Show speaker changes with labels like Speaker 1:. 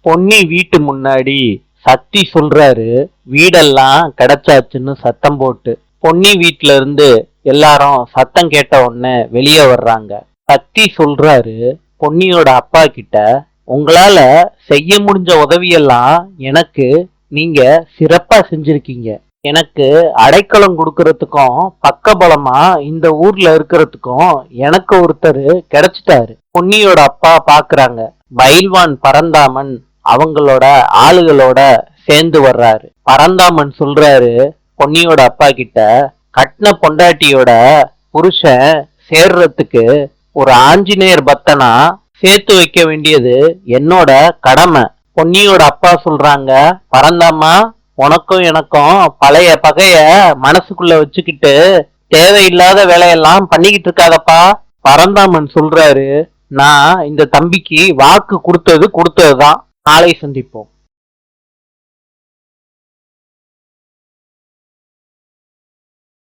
Speaker 1: பொன்னி வீட்டு முன்னாடி சக்தி சொல்றாரு, வீடெல்லாம் கிடைச்சாச்சுன்னு சத்தம் போட்டு. பொன்னி வீட்டுல இருந்து எல்லாரும் சத்தம் கேட்ட உடனே வெளியே வர்றாங்க. சக்தி சொல்றாரு பொன்னியோட அப்பா கிட்ட, உங்களால செய்ய முடிஞ்ச உதவியெல்லாம் எனக்கு நீங்க சிறப்பா செஞ்சிருக்கீங்க. எனக்கு அடைக்கலம் கொடுக்கறதுக்கும் பக்கபலமா இந்த ஊர்ல இருக்கிறதுக்கும் எனக்கு ஒருத்தர் கிடைச்சிட்டாரு. பொன்னியோட அப்பா பாக்குறாங்க, பயில்வான் பரந்தாமன் அவங்களோட ஆளுகளோட சேர்ந்து வர்றாரு. பரந்தாமன் சொல்றாரு பொன்னியோட அப்பா கிட்ட, கட்டின பொண்டாட்டியோட புருஷன் சேர்றதுக்கு ஒரு ஆஞ்சநேயர் பக்தனா சேர்த்து வைக்க வேண்டியது என்னோட கடமை. பொன்னியோட அப்பா சொல்றாங்க, பரந்தாமா, உனக்கும் எனக்கும் பழைய பகைய மனசுக்குள்ள வச்சுக்கிட்டு தேவையில்லாத வேலையெல்லாம் பண்ணிக்கிட்டு இருக்காதப்பா. பரந்தாமன் சொல்றாரு, நான் இந்த தம்பிக்கு வாக்கு கொடுத்ததுதான். நாளை சந்திப்போம்.